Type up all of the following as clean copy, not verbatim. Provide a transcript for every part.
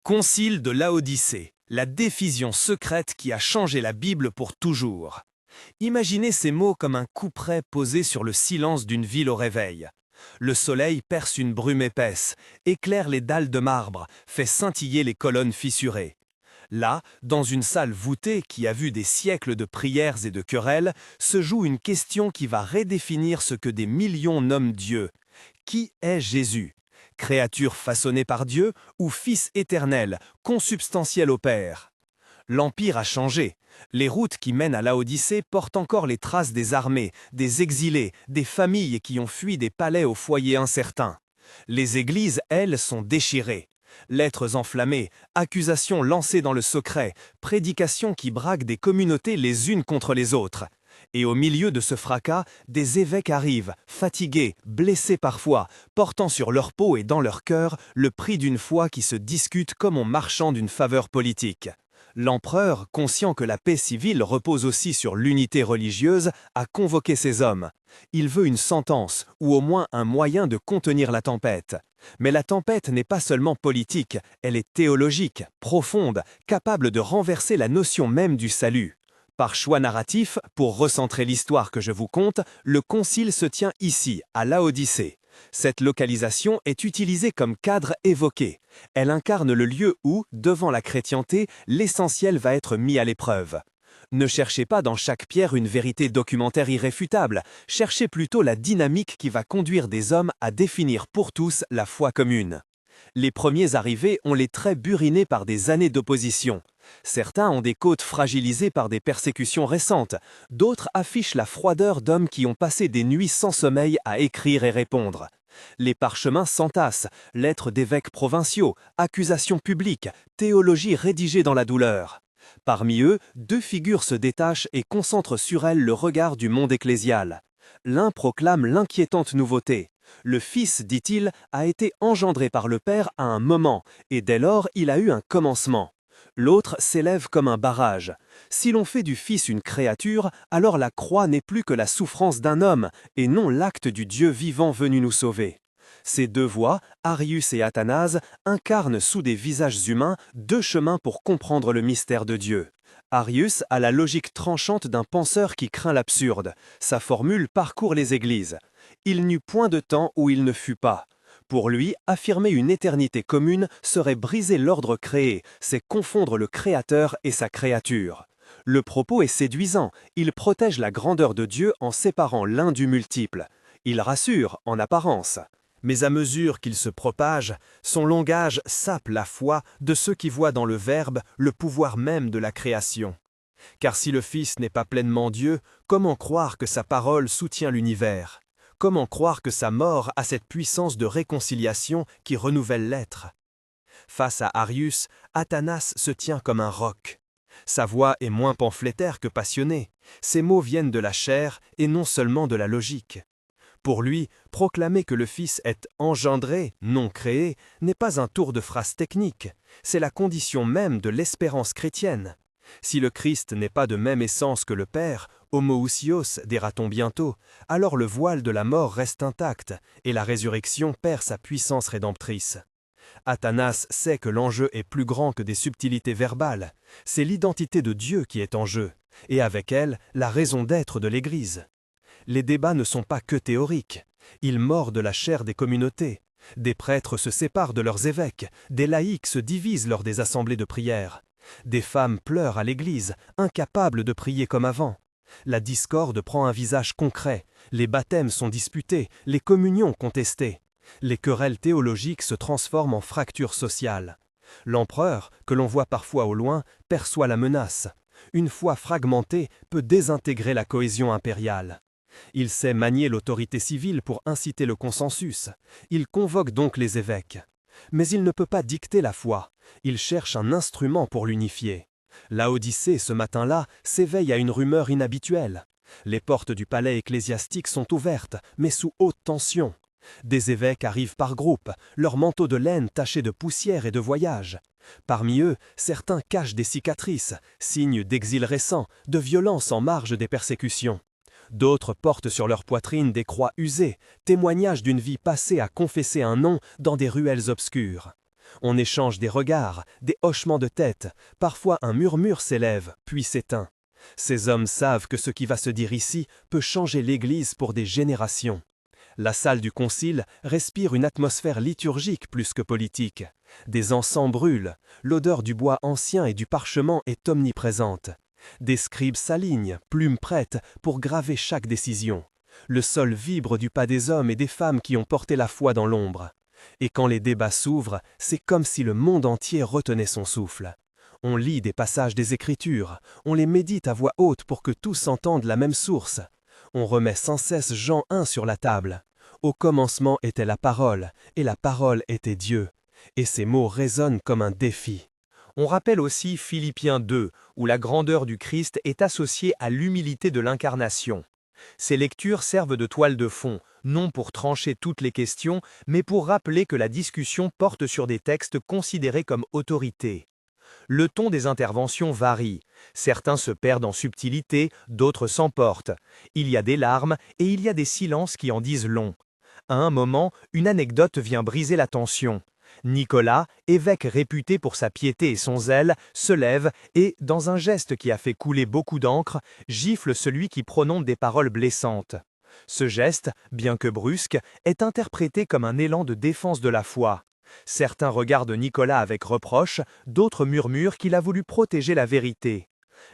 Concile de Laodicée, la décision secrète qui a changé la Bible pour toujours. Imaginez ces mots comme un couperet posé sur le silence d'une ville au réveil. Le soleil perce une brume épaisse, éclaire les dalles de marbre, fait scintiller les colonnes fissurées. Là, dans une salle voûtée qui a vu des siècles de prières et de querelles, se joue une question qui va redéfinir ce que des millions nomment Dieu. Qui est Jésus ? Créature façonnée par Dieu ou Fils éternel, consubstantiel au Père? L'Empire a changé. Les routes qui mènent à Laodicée portent encore les traces des armées, des exilés, des familles qui ont fui des palais aux foyers incertains. Les églises, elles, sont déchirées. Lettres enflammées, accusations lancées dans le secret, prédications qui braquent des communautés les unes contre les autres. Et au milieu de ce fracas, des évêques arrivent, fatigués, blessés parfois, portant sur leur peau et dans leur cœur le prix d'une foi qui se discute comme on marchande d'une faveur politique. L'empereur, conscient que la paix civile repose aussi sur l'unité religieuse, a convoqué ces hommes. Il veut une sentence, ou au moins un moyen de contenir la tempête. Mais la tempête n'est pas seulement politique, elle est théologique, profonde, capable de renverser la notion même du salut. Par choix narratif, pour recentrer l'histoire que je vous conte, le concile se tient ici, à Laodicée. Cette localisation est utilisée comme cadre évoqué. Elle incarne le lieu où, devant la chrétienté, l'essentiel va être mis à l'épreuve. Ne cherchez pas dans chaque pierre une vérité documentaire irréfutable, cherchez plutôt la dynamique qui va conduire des hommes à définir pour tous la foi commune. Les premiers arrivés ont les traits burinés par des années d'opposition. Certains ont des côtes fragilisées par des persécutions récentes, d'autres affichent la froideur d'hommes qui ont passé des nuits sans sommeil à écrire et répondre. Les parchemins s'entassent, lettres d'évêques provinciaux, accusations publiques, théologie rédigée dans la douleur. Parmi eux, deux figures se détachent et concentrent sur elles le regard du monde ecclésial. L'un proclame l'inquiétante nouveauté. Le Fils, dit-il, a été engendré par le Père à un moment, et dès lors il a eu un commencement. L'autre s'élève comme un barrage. Si l'on fait du Fils une créature, alors la croix n'est plus que la souffrance d'un homme, et non l'acte du Dieu vivant venu nous sauver. Ces deux voix, Arius et Athanase, incarnent sous des visages humains deux chemins pour comprendre le mystère de Dieu. Arius a la logique tranchante d'un penseur qui craint l'absurde. Sa formule parcourt les églises. Il n'eut point de temps où il ne fut pas. Pour lui, affirmer une éternité commune serait briser l'ordre créé, c'est confondre le Créateur et sa créature. Le propos est séduisant, il protège la grandeur de Dieu en séparant l'un du multiple. Il rassure, en apparence. Mais à mesure qu'il se propage, son langage sape la foi de ceux qui voient dans le Verbe le pouvoir même de la création. Car si le Fils n'est pas pleinement Dieu, comment croire que sa parole soutient l'univers ? Comment croire que sa mort a cette puissance de réconciliation qui renouvelle l'être? Face à Arius, Athanase se tient comme un roc. Sa voix est moins pamphlétaire que passionnée. Ses mots viennent de la chair et non seulement de la logique. Pour lui, proclamer que le Fils est engendré, non créé, n'est pas un tour de phrase technique, c'est la condition même de l'espérance chrétienne. Si le Christ n'est pas de même essence que le Père, homoousios, dira-t-on bientôt, alors le voile de la mort reste intact et la résurrection perd sa puissance rédemptrice. Athanase sait que l'enjeu est plus grand que des subtilités verbales, c'est l'identité de Dieu qui est en jeu, et avec elle, la raison d'être de l'Église. Les débats ne sont pas que théoriques, ils mordent la chair des communautés. Des prêtres se séparent de leurs évêques, des laïcs se divisent lors des assemblées de prière. Des femmes pleurent à l'église, incapables de prier comme avant. La discorde prend un visage concret, les baptêmes sont disputés, les communions contestées. Les querelles théologiques se transforment en fractures sociales. L'empereur, que l'on voit parfois au loin, perçoit la menace. Une foi fragmentée peut désintégrer la cohésion impériale. Il sait manier l'autorité civile pour inciter le consensus. Il convoque donc les évêques. Mais il ne peut pas dicter la foi. Il cherche un instrument pour l'unifier. Laodicée, ce matin-là, s'éveille à une rumeur inhabituelle. Les portes du palais ecclésiastique sont ouvertes, mais sous haute tension. Des évêques arrivent par groupes, leurs manteaux de laine tachés de poussière et de voyage. Parmi eux, certains cachent des cicatrices, signes d'exil récent, de violence en marge des persécutions. D'autres portent sur leur poitrine des croix usées, témoignages d'une vie passée à confesser un nom dans des ruelles obscures. On échange des regards, des hochements de tête, parfois un murmure s'élève, puis s'éteint. Ces hommes savent que ce qui va se dire ici peut changer l'Église pour des générations. La salle du concile respire une atmosphère liturgique plus que politique. Des encens brûlent, l'odeur du bois ancien et du parchemin est omniprésente. Des scribes s'alignent, plumes prêtes, pour graver chaque décision. Le sol vibre du pas des hommes et des femmes qui ont porté la foi dans l'ombre. Et quand les débats s'ouvrent, c'est comme si le monde entier retenait son souffle. On lit des passages des Écritures, on les médite à voix haute pour que tous entendent la même source. On remet sans cesse Jean 1 sur la table. Au commencement était la parole, et la parole était Dieu. Et ces mots résonnent comme un défi. On rappelle aussi Philippiens 2, où la grandeur du Christ est associée à l'humilité de l'incarnation. Ces lectures servent de toile de fond, non pour trancher toutes les questions, mais pour rappeler que la discussion porte sur des textes considérés comme autorité. Le ton des interventions varie. Certains se perdent en subtilité, d'autres s'emportent. Il y a des larmes et il y a des silences qui en disent long. À un moment, une anecdote vient briser la tension. Nicolas, évêque réputé pour sa piété et son zèle, se lève et, dans un geste qui a fait couler beaucoup d'encre, gifle celui qui prononce des paroles blessantes. Ce geste, bien que brusque, est interprété comme un élan de défense de la foi. Certains regardent Nicolas avec reproche, d'autres murmurent qu'il a voulu protéger la vérité.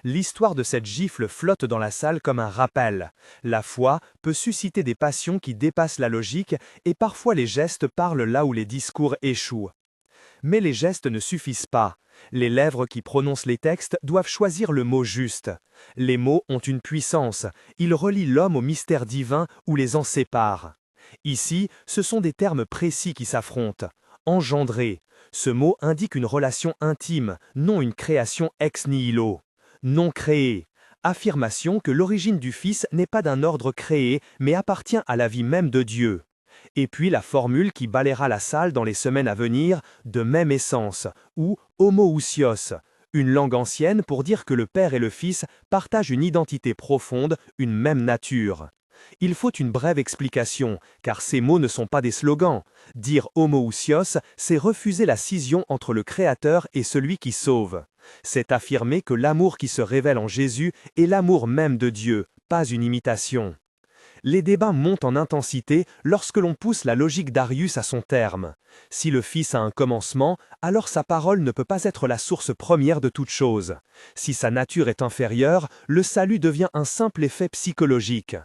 L'histoire de cette gifle flotte dans la salle comme un rappel. La foi peut susciter des passions qui dépassent la logique et parfois les gestes parlent là où les discours échouent. Mais les gestes ne suffisent pas. Les lèvres qui prononcent les textes doivent choisir le mot juste. Les mots ont une puissance. Ils relient l'homme au mystère divin ou les en séparent. Ici, ce sont des termes précis qui s'affrontent. Engendrer. Ce mot indique une relation intime, non une création ex nihilo. Non créé. Affirmation que l'origine du Fils n'est pas d'un ordre créé, mais appartient à la vie même de Dieu. Et puis la formule qui balayera la salle dans les semaines à venir, de même essence, ou homoousios, une langue ancienne pour dire que le Père et le Fils partagent une identité profonde, une même nature. Il faut une brève explication, car ces mots ne sont pas des slogans. Dire homoousios, c'est refuser la scission entre le Créateur et celui qui sauve. C'est affirmer que l'amour qui se révèle en Jésus est l'amour même de Dieu, pas une imitation. Les débats montent en intensité lorsque l'on pousse la logique d'Arius à son terme. Si le Fils a un commencement, alors sa parole ne peut pas être la source première de toute chose. Si sa nature est inférieure, le salut devient un simple effet psychologique.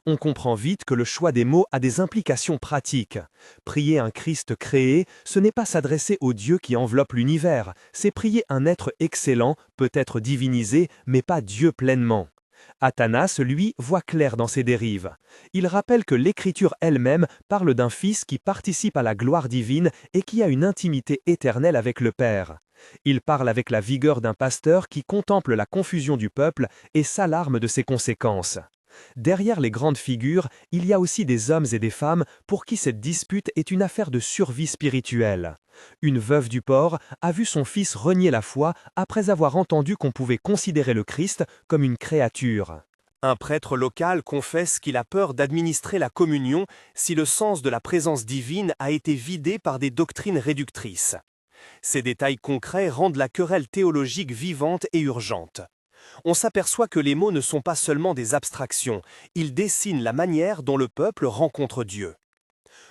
On comprend vite que le choix des mots a des implications pratiques. Prier un Christ créé, ce n'est pas s'adresser au Dieu qui enveloppe l'univers, c'est prier un être excellent, peut-être divinisé, mais pas Dieu pleinement. Athanas, lui, voit clair dans ses dérives. Il rappelle que l'Écriture elle-même parle d'un Fils qui participe à la gloire divine et qui a une intimité éternelle avec le Père. Il parle avec la vigueur d'un pasteur qui contemple la confusion du peuple et s'alarme de ses conséquences. Derrière les grandes figures, il y a aussi des hommes et des femmes pour qui cette dispute est une affaire de survie spirituelle. Une veuve du port a vu son fils renier la foi après avoir entendu qu'on pouvait considérer le Christ comme une créature. Un prêtre local confesse qu'il a peur d'administrer la communion si le sens de la présence divine a été vidé par des doctrines réductrices. Ces détails concrets rendent la querelle théologique vivante et urgente. On s'aperçoit que les mots ne sont pas seulement des abstractions, ils dessinent la manière dont le peuple rencontre Dieu.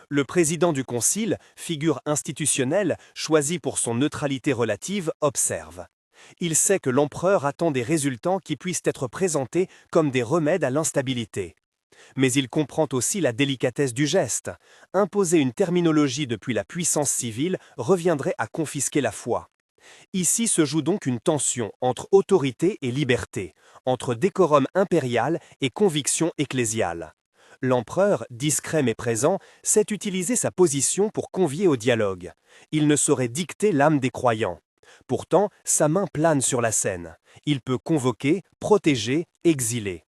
Le président du concile, figure institutionnelle, choisi pour son neutralité relative, observe. Il sait que l'empereur attend des résultats qui puissent être présentés comme des remèdes à l'instabilité. Mais il comprend aussi la délicatesse du geste. Imposer une terminologie depuis la puissance civile reviendrait à confisquer la foi. Ici se joue donc une tension entre autorité et liberté, entre décorum impérial et conviction ecclésiale. L'empereur, discret mais présent, sait utiliser sa position pour convier au dialogue. Il ne saurait dicter l'âme des croyants. Pourtant, sa main plane sur la scène. Il peut convoquer, protéger, exiler.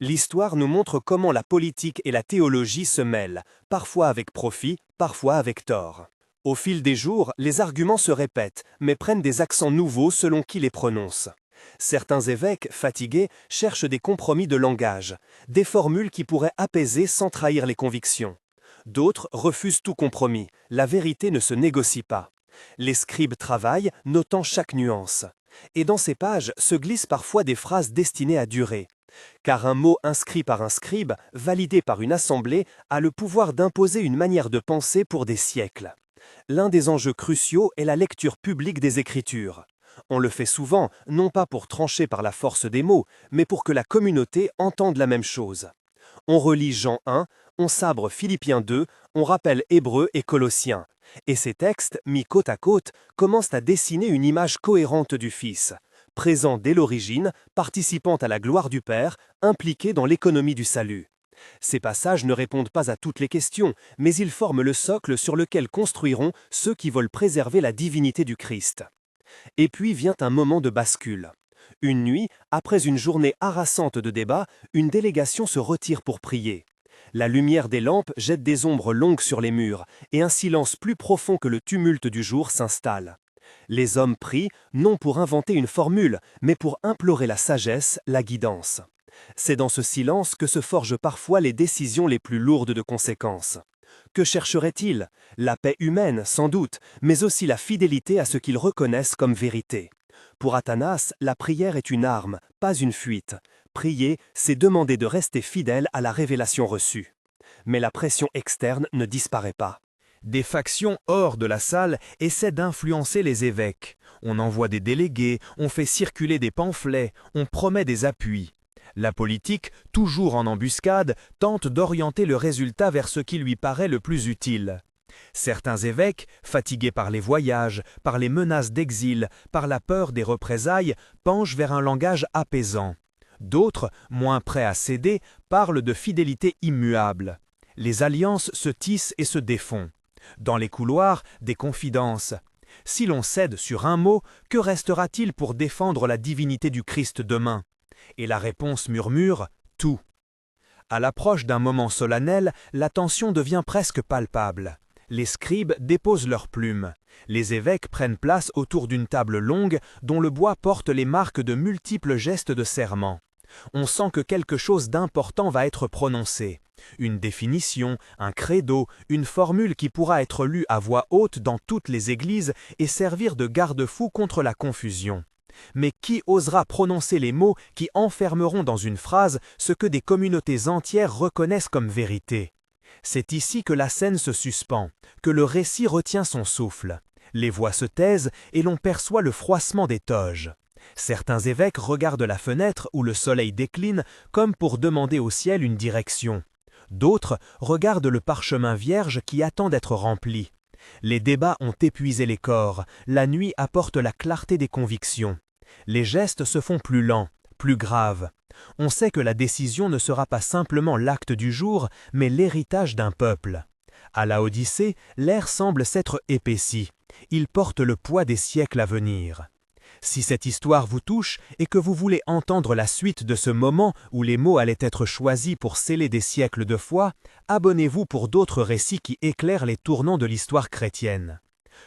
L'histoire nous montre comment la politique et la théologie se mêlent, parfois avec profit, parfois avec tort. Au fil des jours, les arguments se répètent, mais prennent des accents nouveaux selon qui les prononce. Certains évêques, fatigués, cherchent des compromis de langage, des formules qui pourraient apaiser sans trahir les convictions. D'autres refusent tout compromis, la vérité ne se négocie pas. Les scribes travaillent, notant chaque nuance. Et dans ces pages se glissent parfois des phrases destinées à durer. Car un mot inscrit par un scribe, validé par une assemblée, a le pouvoir d'imposer une manière de penser pour des siècles. L'un des enjeux cruciaux est la lecture publique des Écritures. On le fait souvent, non pas pour trancher par la force des mots, mais pour que la communauté entende la même chose. On relit Jean 1, on sabre Philippiens 2, on rappelle Hébreux et Colossiens. Et ces textes, mis côte à côte, commencent à dessiner une image cohérente du Fils, présent dès l'origine, participant à la gloire du Père, impliqué dans l'économie du salut. Ces passages ne répondent pas à toutes les questions, mais ils forment le socle sur lequel construiront ceux qui veulent préserver la divinité du Christ. Et puis vient un moment de bascule. Une nuit, après une journée harassante de débats, une délégation se retire pour prier. La lumière des lampes jette des ombres longues sur les murs, et un silence plus profond que le tumulte du jour s'installe. Les hommes prient, non pour inventer une formule, mais pour implorer la sagesse, la guidance. C'est dans ce silence que se forgent parfois les décisions les plus lourdes de conséquences. Que chercheraient-ils? La paix humaine, sans doute, mais aussi la fidélité à ce qu'ils reconnaissent comme vérité. Pour Athanas, la prière est une arme, pas une fuite. Prier, c'est demander de rester fidèle à la révélation reçue. Mais la pression externe ne disparaît pas. Des factions hors de la salle essaient d'influencer les évêques. On envoie des délégués, on fait circuler des pamphlets, on promet des appuis. La politique, toujours en embuscade, tente d'orienter le résultat vers ce qui lui paraît le plus utile. Certains évêques, fatigués par les voyages, par les menaces d'exil, par la peur des représailles, penchent vers un langage apaisant. D'autres, moins prêts à céder, parlent de fidélité immuable. Les alliances se tissent et se défont. Dans les couloirs, des confidences. Si l'on cède sur un mot, que restera-t-il pour défendre la divinité du Christ demain? Et la réponse murmure « tout ». À l'approche d'un moment solennel, la tension devient presque palpable. Les scribes déposent leurs plumes. Les évêques prennent place autour d'une table longue dont le bois porte les marques de multiples gestes de serment. On sent que quelque chose d'important va être prononcé. Une définition, un credo, une formule qui pourra être lue à voix haute dans toutes les églises et servir de garde-fou contre la confusion. Mais qui osera prononcer les mots qui enfermeront dans une phrase ce que des communautés entières reconnaissent comme vérité? C'est ici que la scène se suspend, que le récit retient son souffle. Les voix se taisent et l'on perçoit le froissement des toges. Certains évêques regardent la fenêtre où le soleil décline comme pour demander au ciel une direction. D'autres regardent le parchemin vierge qui attend d'être rempli. Les débats ont épuisé les corps, la nuit apporte la clarté des convictions. Les gestes se font plus lents, plus graves. On sait que la décision ne sera pas simplement l'acte du jour, mais l'héritage d'un peuple. À Laodicée, l'air semble s'être épaissi. Il porte le poids des siècles à venir. Si cette histoire vous touche et que vous voulez entendre la suite de ce moment où les mots allaient être choisis pour sceller des siècles de foi, abonnez-vous pour d'autres récits qui éclairent les tournants de l'histoire chrétienne.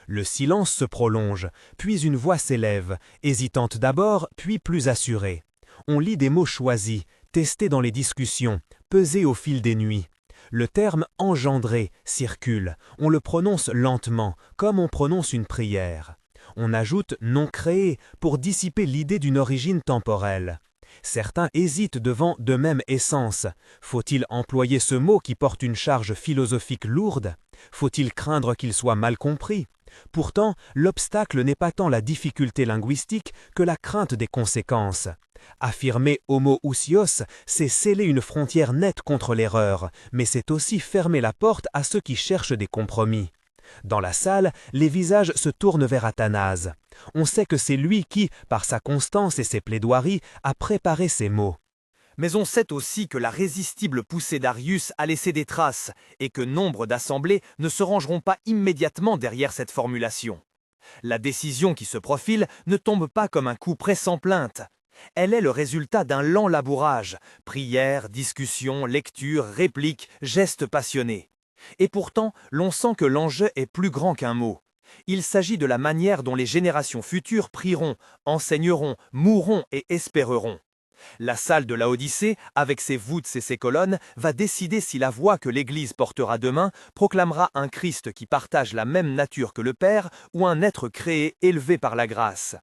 Le silence se prolonge, puis une voix s'élève, hésitante d'abord, puis plus assurée. On lit des mots choisis, testés dans les discussions, pesés au fil des nuits. Le terme « engendré » circule, on le prononce lentement, comme on prononce une prière. On ajoute « non créé » pour dissiper l'idée d'une origine temporelle. Certains hésitent devant « de même essence ». Faut-il employer ce mot qui porte une charge philosophique lourde? Faut-il craindre qu'il soit mal compris? Pourtant, l'obstacle n'est pas tant la difficulté linguistique que la crainte des conséquences. Affirmer homoousios, c'est sceller une frontière nette contre l'erreur, mais c'est aussi fermer la porte à ceux qui cherchent des compromis. Dans la salle, les visages se tournent vers Athanase. On sait que c'est lui qui, par sa constance et ses plaidoiries, a préparé ces mots. Mais on sait aussi que la résistible poussée d'Arius a laissé des traces et que nombre d'assemblées ne se rangeront pas immédiatement derrière cette formulation. La décision qui se profile ne tombe pas comme un coup près sans plainte. Elle est le résultat d'un lent labourage, prières, discussions, lectures, répliques, gestes passionnés. Et pourtant, l'on sent que l'enjeu est plus grand qu'un mot. Il s'agit de la manière dont les générations futures prieront, enseigneront, mourront et espéreront. La salle de Laodicée, avec ses voûtes et ses colonnes, va décider si la voix que l'Église portera demain proclamera un Christ qui partage la même nature que le Père ou un être créé élevé par la grâce.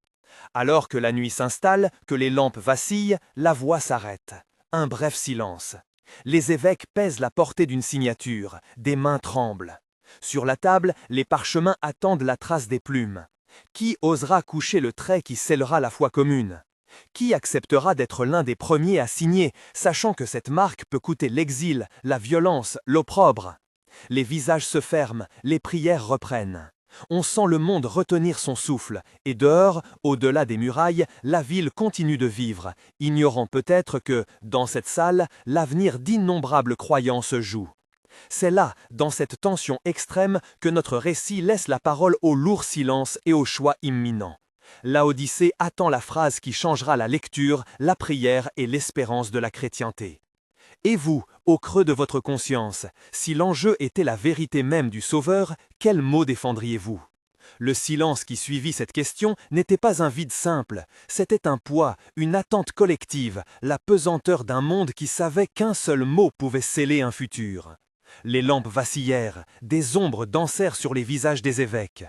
Alors que la nuit s'installe, que les lampes vacillent, la voix s'arrête. Un bref silence. Les évêques pèsent la portée d'une signature, des mains tremblent. Sur la table, les parchemins attendent la trace des plumes. Qui osera coucher le trait qui scellera la foi commune? Qui acceptera d'être l'un des premiers à signer, sachant que cette marque peut coûter l'exil, la violence, l'opprobre? Les visages se ferment, les prières reprennent. On sent le monde retenir son souffle, et dehors, au-delà des murailles, la ville continue de vivre, ignorant peut-être que, dans cette salle, l'avenir d'innombrables croyants se joue. C'est là, dans cette tension extrême, que notre récit laisse la parole au lourd silence et au choix imminent. Laodicée attend la phrase qui changera la lecture, la prière et l'espérance de la chrétienté. Et vous, au creux de votre conscience, si l'enjeu était la vérité même du Sauveur, quel mot défendriez-vous? Le silence qui suivit cette question n'était pas un vide simple, c'était un poids, une attente collective, la pesanteur d'un monde qui savait qu'un seul mot pouvait sceller un futur. Les lampes vacillèrent, des ombres dansèrent sur les visages des évêques.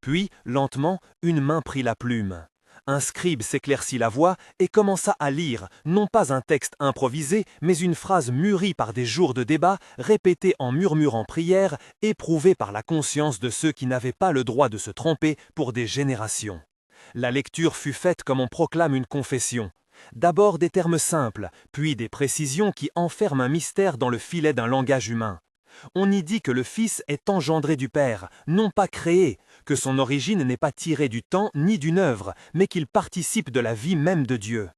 Puis, lentement, une main prit la plume. Un scribe s'éclaircit la voix et commença à lire, non pas un texte improvisé, mais une phrase mûrie par des jours de débat, répétée en murmurant prière, éprouvée par la conscience de ceux qui n'avaient pas le droit de se tromper pour des générations. La lecture fut faite comme on proclame une confession. D'abord des termes simples, puis des précisions qui enferment un mystère dans le filet d'un langage humain. On y dit que le Fils est engendré du Père, non pas créé, que son origine n'est pas tirée du temps ni d'une œuvre, mais qu'il participe de la vie même de Dieu.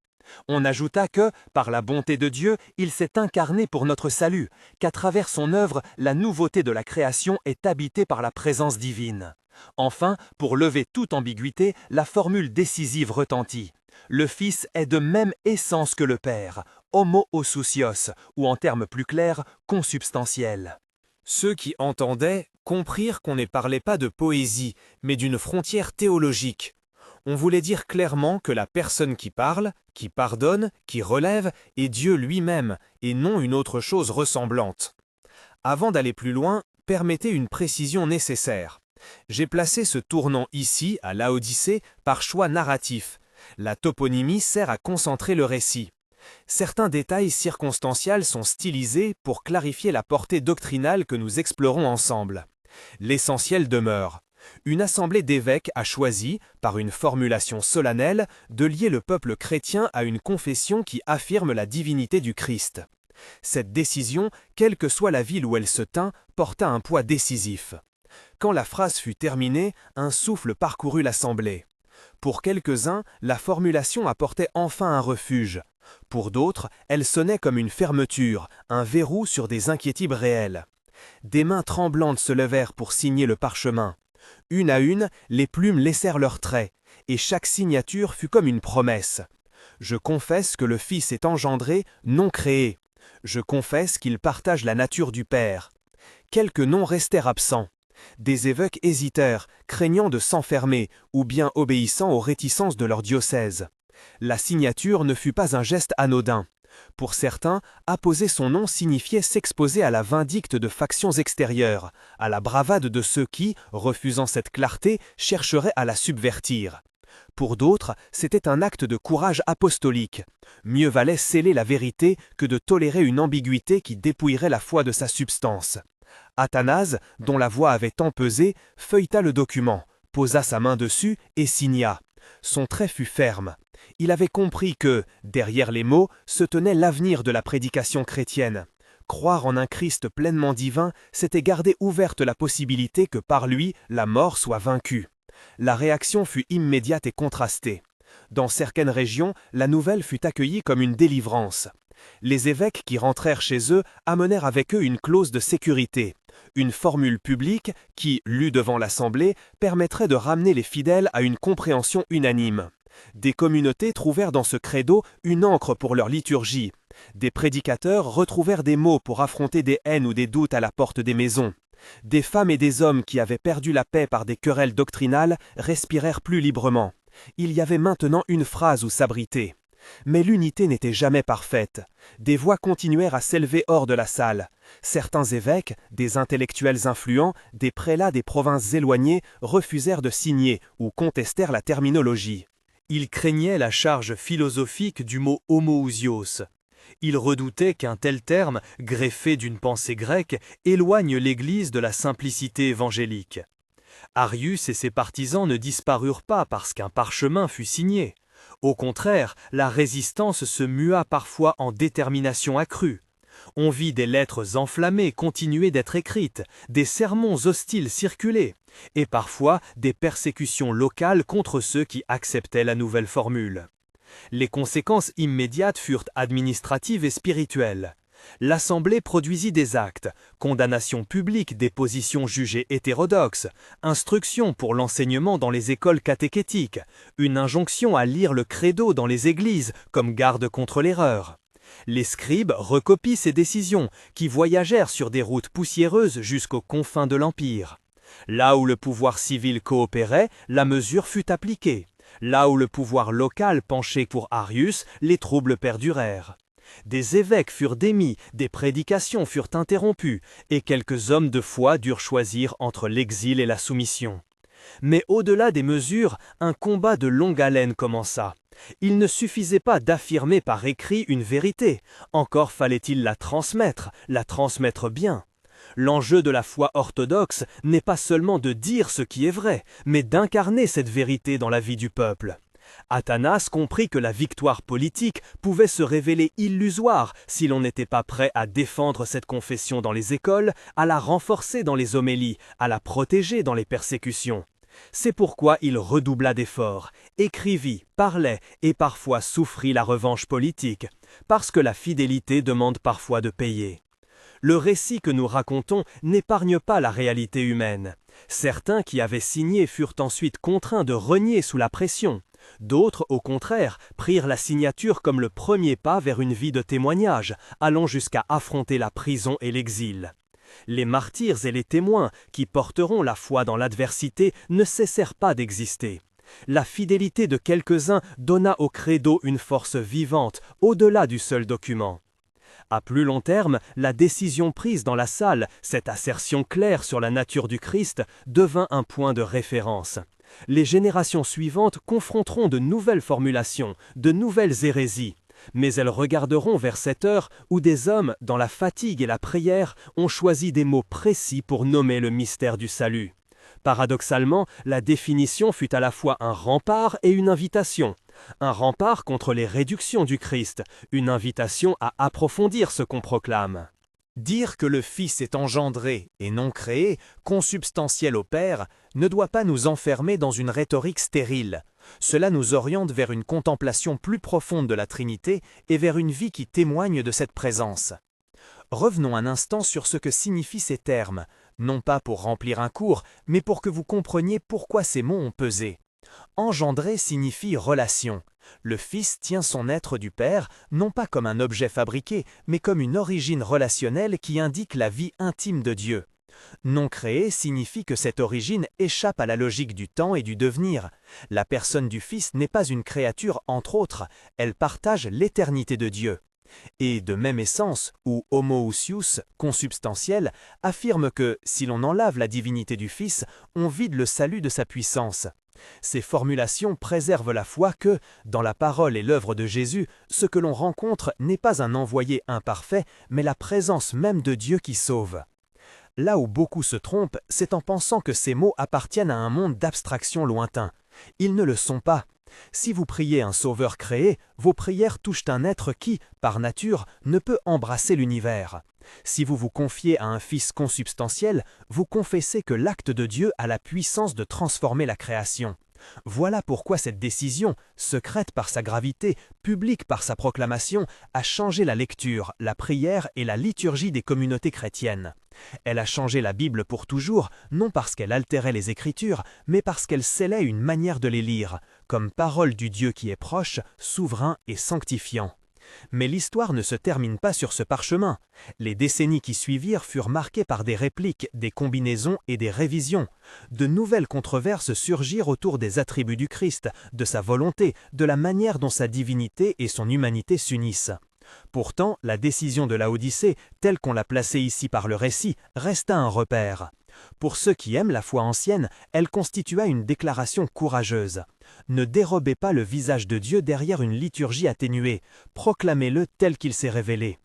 On ajouta que, par la bonté de Dieu, il s'est incarné pour notre salut, qu'à travers son œuvre, la nouveauté de la création est habitée par la présence divine. Enfin, pour lever toute ambiguïté, la formule décisive retentit. Le Fils est de même essence que le Père, homo-ousios, ou en termes plus clairs, consubstantiel. Ceux qui entendaient comprirent qu'on ne parlait pas de poésie, mais d'une frontière théologique. On voulait dire clairement que la personne qui parle, qui pardonne, qui relève, est Dieu lui-même, et non une autre chose ressemblante. Avant d'aller plus loin, permettez une précision nécessaire. J'ai placé ce tournant ici, à Laodicée, par choix narratif. La toponymie sert à concentrer le récit. Certains détails circonstanciels sont stylisés pour clarifier la portée doctrinale que nous explorons ensemble. L'essentiel demeure. Une assemblée d'évêques a choisi, par une formulation solennelle, de lier le peuple chrétien à une confession qui affirme la divinité du Christ. Cette décision, quelle que soit la ville où elle se tint, porta un poids décisif. Quand la phrase fut terminée, un souffle parcourut l'assemblée. Pour quelques-uns, la formulation apportait enfin un refuge. Pour d'autres, elle sonnait comme une fermeture, un verrou sur des inquiétudes réelles. Des mains tremblantes se levèrent pour signer le parchemin. Une à une, les plumes laissèrent leurs traits, et chaque signature fut comme une promesse. Je confesse que le Fils est engendré, non créé. Je confesse qu'il partage la nature du Père. Quelques noms restèrent absents. Des évêques hésitèrent, craignant de s'enfermer, ou bien obéissant aux réticences de leur diocèse. La signature ne fut pas un geste anodin. Pour certains, apposer son nom signifiait s'exposer à la vindicte de factions extérieures, à la bravade de ceux qui, refusant cette clarté, chercheraient à la subvertir. Pour d'autres, c'était un acte de courage apostolique. Mieux valait sceller la vérité que de tolérer une ambiguïté qui dépouillerait la foi de sa substance. Athanase, dont la voix avait tant pesé, feuilleta le document, posa sa main dessus et signa. Son trait fut ferme. Il avait compris que, derrière les mots, se tenait l'avenir de la prédication chrétienne. Croire en un Christ pleinement divin, c'était garder ouverte la possibilité que par lui, la mort soit vaincue. La réaction fut immédiate et contrastée. Dans certaines régions, la nouvelle fut accueillie comme une délivrance. Les évêques qui rentrèrent chez eux amenèrent avec eux une clause de sécurité, une formule publique qui, lue devant l'Assemblée, permettrait de ramener les fidèles à une compréhension unanime. Des communautés trouvèrent dans ce credo une encre pour leur liturgie. Des prédicateurs retrouvèrent des mots pour affronter des haines ou des doutes à la porte des maisons. Des femmes et des hommes qui avaient perdu la paix par des querelles doctrinales respirèrent plus librement. Il y avait maintenant une phrase où s'abriter. Mais l'unité n'était jamais parfaite. Des voix continuèrent à s'élever hors de la salle. Certains évêques, des intellectuels influents, des prélats des provinces éloignées refusèrent de signer ou contestèrent la terminologie. Ils craignaient la charge philosophique du mot homoousios. Ils redoutaient qu'un tel terme, greffé d'une pensée grecque, éloigne l'Église de la simplicité évangélique. Arius et ses partisans ne disparurent pas parce qu'un parchemin fut signé. Au contraire, la résistance se mua parfois en détermination accrue. On vit des lettres enflammées continuer d'être écrites, des sermons hostiles circuler, et parfois des persécutions locales contre ceux qui acceptaient la nouvelle formule. Les conséquences immédiates furent administratives et spirituelles. L'Assemblée produisit des actes, condamnation publique des positions jugées hétérodoxes, instruction pour l'enseignement dans les écoles catéchétiques, une injonction à lire le credo dans les églises comme garde contre l'erreur. Les scribes recopient ces décisions, qui voyagèrent sur des routes poussiéreuses jusqu'aux confins de l'Empire. Là où le pouvoir civil coopérait, la mesure fut appliquée. Là où le pouvoir local penchait pour Arius, les troubles perdurèrent. Des évêques furent démis, des prédications furent interrompues, et quelques hommes de foi durent choisir entre l'exil et la soumission. Mais au-delà des mesures, un combat de longue haleine commença. Il ne suffisait pas d'affirmer par écrit une vérité, encore fallait-il la transmettre bien. L'enjeu de la foi orthodoxe n'est pas seulement de dire ce qui est vrai, mais d'incarner cette vérité dans la vie du peuple. Athanas comprit que la victoire politique pouvait se révéler illusoire si l'on n'était pas prêt à défendre cette confession dans les écoles, à la renforcer dans les homélies, à la protéger dans les persécutions. C'est pourquoi il redoubla d'efforts, écrivit, parlait et parfois souffrit la revanche politique, parce que la fidélité demande parfois de payer. Le récit que nous racontons n'épargne pas la réalité humaine. Certains qui avaient signé furent ensuite contraints de renier sous la pression. D'autres, au contraire, prirent la signature comme le premier pas vers une vie de témoignage, allant jusqu'à affronter la prison et l'exil. Les martyrs et les témoins, qui porteront la foi dans l'adversité, ne cessèrent pas d'exister. La fidélité de quelques-uns donna au credo une force vivante, au-delà du seul document. À plus long terme, la décision prise dans la salle, cette assertion claire sur la nature du Christ, devint un point de référence. Les générations suivantes confronteront de nouvelles formulations, de nouvelles hérésies. Mais elles regarderont vers cette heure où des hommes, dans la fatigue et la prière, ont choisi des mots précis pour nommer le mystère du salut. Paradoxalement, la définition fut à la fois un rempart et une invitation. Un rempart contre les réductions du Christ, une invitation à approfondir ce qu'on proclame. Dire que le Fils est engendré et non créé, consubstantiel au Père, ne doit pas nous enfermer dans une rhétorique stérile. Cela nous oriente vers une contemplation plus profonde de la Trinité et vers une vie qui témoigne de cette présence. Revenons un instant sur ce que signifient ces termes, non pas pour remplir un cours, mais pour que vous compreniez pourquoi ces mots ont pesé. Engendrer signifie relation. Le Fils tient son être du Père, non pas comme un objet fabriqué, mais comme une origine relationnelle qui indique la vie intime de Dieu. Non créé signifie que cette origine échappe à la logique du temps et du devenir. La personne du Fils n'est pas une créature entre autres, elle partage l'éternité de Dieu. Et de même essence, ou homoousios, consubstantiel, affirme que, si l'on enlave la divinité du Fils, on vide le salut de sa puissance. Ces formulations préservent la foi que, dans la parole et l'œuvre de Jésus, ce que l'on rencontre n'est pas un envoyé imparfait, mais la présence même de Dieu qui sauve. Là où beaucoup se trompent, c'est en pensant que ces mots appartiennent à un monde d'abstraction lointain. Ils ne le sont pas. Si vous priez un sauveur créé, vos prières touchent un être qui, par nature, ne peut embrasser l'univers. Si vous vous confiez à un Fils consubstantiel, vous confessez que l'acte de Dieu a la puissance de transformer la création. Voilà pourquoi cette décision, secrète par sa gravité, publique par sa proclamation, a changé la lecture, la prière et la liturgie des communautés chrétiennes. Elle a changé la Bible pour toujours, non parce qu'elle altérait les Écritures, mais parce qu'elle scellait une manière de les lire, comme parole du Dieu qui est proche, souverain et sanctifiant. Mais l'histoire ne se termine pas sur ce parchemin. Les décennies qui suivirent furent marquées par des répliques, des combinaisons et des révisions. De nouvelles controverses surgirent autour des attributs du Christ, de sa volonté, de la manière dont sa divinité et son humanité s'unissent. Pourtant, la décision de Laodicée, telle qu'on l'a placée ici par le récit, resta un repère. Pour ceux qui aiment la foi ancienne, elle constitua une déclaration courageuse. Ne dérobez pas le visage de Dieu derrière une liturgie atténuée, proclamez-le tel qu'il s'est révélé.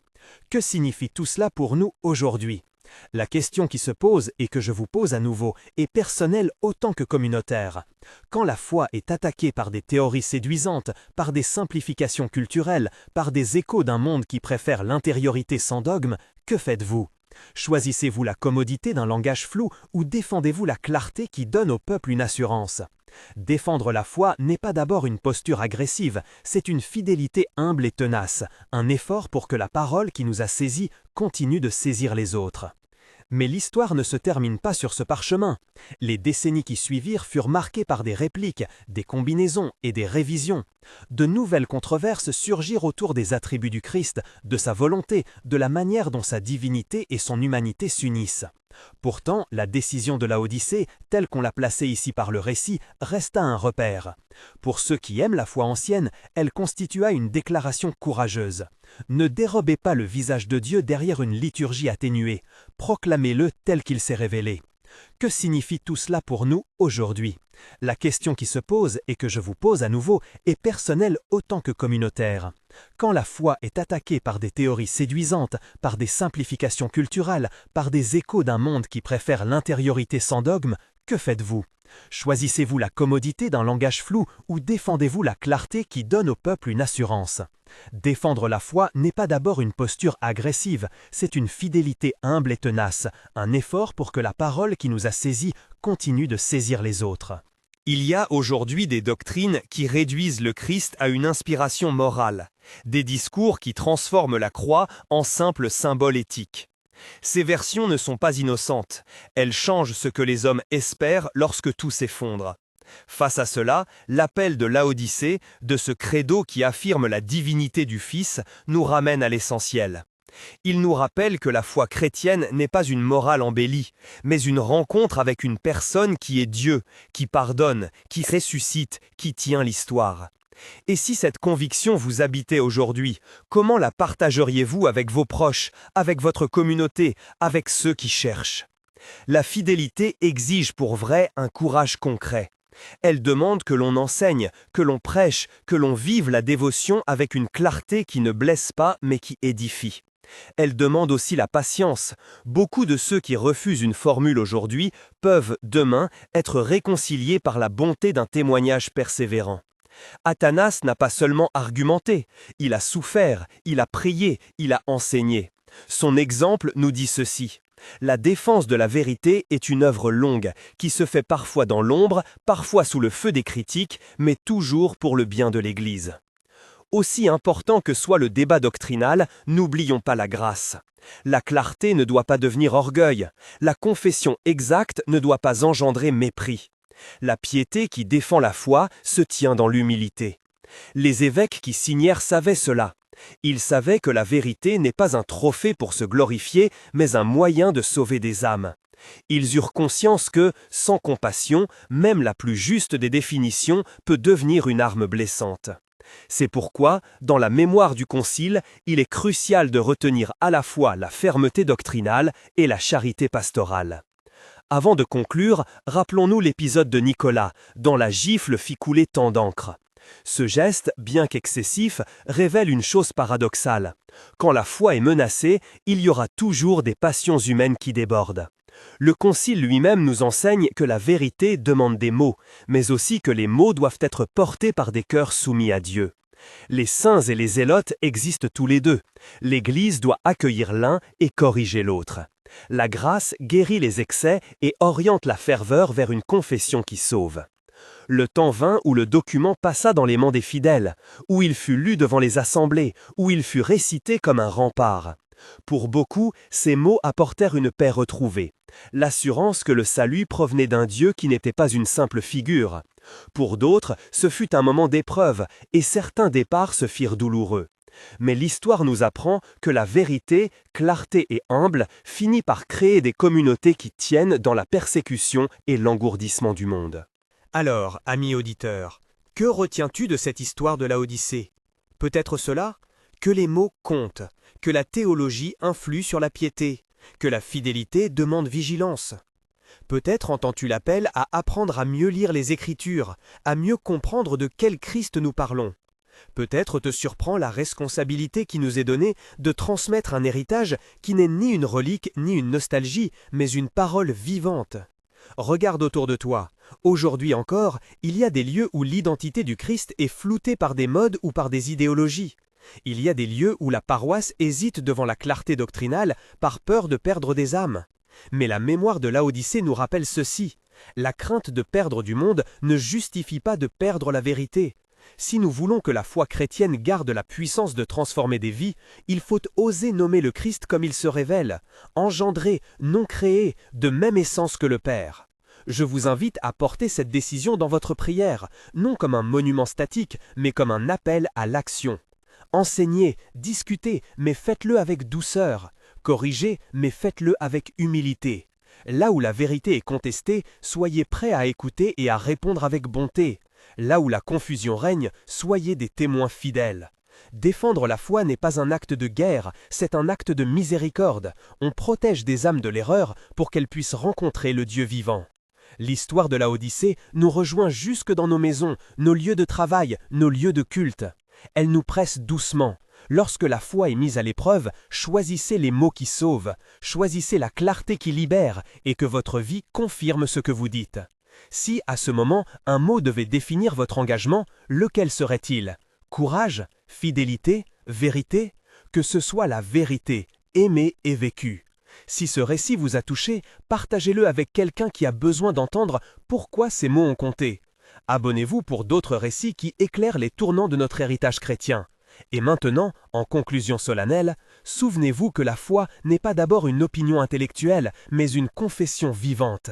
Que signifie tout cela pour nous aujourd'hui? La question qui se pose et que je vous pose à nouveau est personnelle autant que communautaire. Quand la foi est attaquée par des théories séduisantes, par des simplifications culturelles, par des échos d'un monde qui préfère l'intériorité sans dogme, que faites-vous? Choisissez-vous la commodité d'un langage flou ou défendez-vous la clarté qui donne au peuple une assurance? Défendre la foi n'est pas d'abord une posture agressive, c'est une fidélité humble et tenace, un effort pour que la parole qui nous a saisis continue de saisir les autres. Mais l'histoire ne se termine pas sur ce parchemin. Les décennies qui suivirent furent marquées par des répliques, des combinaisons et des révisions. De nouvelles controverses surgirent autour des attributs du Christ, de sa volonté, de la manière dont sa divinité et son humanité s'unissent. Pourtant, la décision de Laodicée, telle qu'on l'a placée ici par le récit, resta un repère. Pour ceux qui aiment la foi ancienne, elle constitua une déclaration courageuse. Ne dérobez pas le visage de Dieu derrière une liturgie atténuée, proclamez-le tel qu'il s'est révélé. Que signifie tout cela pour nous aujourd'hui? La question qui se pose et que je vous pose à nouveau est personnelle autant que communautaire. Quand la foi est attaquée par des théories séduisantes, par des simplifications culturelles, par des échos d'un monde qui préfère l'intériorité sans dogme, que faites-vous? Choisissez-vous la commodité d'un langage flou ou défendez-vous la clarté qui donne au peuple une assurance? Défendre la foi n'est pas d'abord une posture agressive, c'est une fidélité humble et tenace, un effort pour que la parole qui nous a saisis continue de saisir les autres. Il y a aujourd'hui des doctrines qui réduisent le Christ à une inspiration morale, des discours qui transforment la croix en simple symbole éthique. Ces versions ne sont pas innocentes, elles changent ce que les hommes espèrent lorsque tout s'effondre. Face à cela, l'appel de Laodicée, de ce credo qui affirme la divinité du Fils, nous ramène à l'essentiel. Il nous rappelle que la foi chrétienne n'est pas une morale embellie, mais une rencontre avec une personne qui est Dieu, qui pardonne, qui ressuscite, qui tient l'histoire. Et si cette conviction vous habitait aujourd'hui, comment la partageriez-vous avec vos proches, avec votre communauté, avec ceux qui cherchent? La fidélité exige pour vrai un courage concret. Elle demande que l'on enseigne, que l'on prêche, que l'on vive la dévotion avec une clarté qui ne blesse pas mais qui édifie. Elle demande aussi la patience. Beaucoup de ceux qui refusent une formule aujourd'hui peuvent, demain, être réconciliés par la bonté d'un témoignage persévérant. Athanas n'a pas seulement argumenté, il a souffert, il a prié, il a enseigné. Son exemple nous dit ceci. La défense de la vérité est une œuvre longue, qui se fait parfois dans l'ombre, parfois sous le feu des critiques, mais toujours pour le bien de l'Église. Aussi important que soit le débat doctrinal, n'oublions pas la grâce. La clarté ne doit pas devenir orgueil, la confession exacte ne doit pas engendrer mépris. La piété qui défend la foi se tient dans l'humilité. Les évêques qui signèrent savaient cela. Ils savaient que la vérité n'est pas un trophée pour se glorifier, mais un moyen de sauver des âmes. Ils eurent conscience que, sans compassion, même la plus juste des définitions peut devenir une arme blessante. C'est pourquoi, dans la mémoire du Concile, il est crucial de retenir à la fois la fermeté doctrinale et la charité pastorale. Avant de conclure, rappelons-nous l'épisode de Nicolas, dont la gifle fit couler tant d'encre. Ce geste, bien qu'excessif, révèle une chose paradoxale. Quand la foi est menacée, il y aura toujours des passions humaines qui débordent. Le Concile lui-même nous enseigne que la vérité demande des mots, mais aussi que les mots doivent être portés par des cœurs soumis à Dieu. Les saints et les zélotes existent tous les deux. L'Église doit accueillir l'un et corriger l'autre. La grâce guérit les excès et oriente la ferveur vers une confession qui sauve. Le temps vint où le document passa dans les mains des fidèles, où il fut lu devant les assemblées, où il fut récité comme un rempart. Pour beaucoup, ces mots apportèrent une paix retrouvée, l'assurance que le salut provenait d'un Dieu qui n'était pas une simple figure. Pour d'autres, ce fut un moment d'épreuve, et certains départs se firent douloureux. Mais l'histoire nous apprend que la vérité, clarté et humble, finit par créer des communautés qui tiennent dans la persécution et l'engourdissement du monde. Alors, ami auditeur, que retiens-tu de cette histoire de la Odyssée? Peut-être cela? Que les mots comptent, que la théologie influe sur la piété, que la fidélité demande vigilance. Peut-être entends-tu l'appel à apprendre à mieux lire les Écritures, à mieux comprendre de quel Christ nous parlons. Peut-être te surprend la responsabilité qui nous est donnée de transmettre un héritage qui n'est ni une relique ni une nostalgie, mais une parole vivante. Regarde autour de toi. Aujourd'hui encore, il y a des lieux où l'identité du Christ est floutée par des modes ou par des idéologies. Il y a des lieux où la paroisse hésite devant la clarté doctrinale par peur de perdre des âmes. Mais la mémoire de Laodicée nous rappelle ceci. La crainte de perdre du monde ne justifie pas de perdre la vérité. Si nous voulons que la foi chrétienne garde la puissance de transformer des vies, il faut oser nommer le Christ comme il se révèle, engendré, non créé, de même essence que le Père. Je vous invite à porter cette décision dans votre prière, non comme un monument statique, mais comme un appel à l'action. Enseignez, discutez, mais faites-le avec douceur. Corrigez, mais faites-le avec humilité. Là où la vérité est contestée, soyez prêts à écouter et à répondre avec bonté. Là où la confusion règne, soyez des témoins fidèles. Défendre la foi n'est pas un acte de guerre, c'est un acte de miséricorde. On protège des âmes de l'erreur pour qu'elles puissent rencontrer le Dieu vivant. L'histoire de la Odyssée nous rejoint jusque dans nos maisons, nos lieux de travail, nos lieux de culte. Elle nous presse doucement. Lorsque la foi est mise à l'épreuve, choisissez les mots qui sauvent, choisissez la clarté qui libère et que votre vie confirme ce que vous dites. Si, à ce moment, un mot devait définir votre engagement, lequel serait-il? Courage? Fidélité? Vérité? Que ce soit la vérité, aimée et vécue. Si ce récit vous a touché, partagez-le avec quelqu'un qui a besoin d'entendre pourquoi ces mots ont compté. Abonnez-vous pour d'autres récits qui éclairent les tournants de notre héritage chrétien. Et maintenant, en conclusion solennelle, souvenez-vous que la foi n'est pas d'abord une opinion intellectuelle, mais une confession vivante.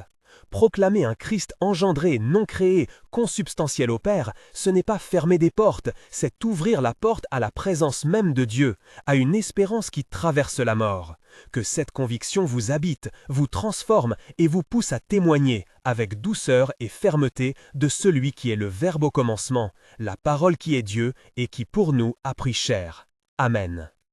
Proclamer un Christ engendré, non créé, consubstantiel au Père, ce n'est pas fermer des portes, c'est ouvrir la porte à la présence même de Dieu, à une espérance qui traverse la mort. Que cette conviction vous habite, vous transforme et vous pousse à témoigner, avec douceur et fermeté, de celui qui est le Verbe au commencement, la parole qui est Dieu et qui pour nous a pris chair. Amen.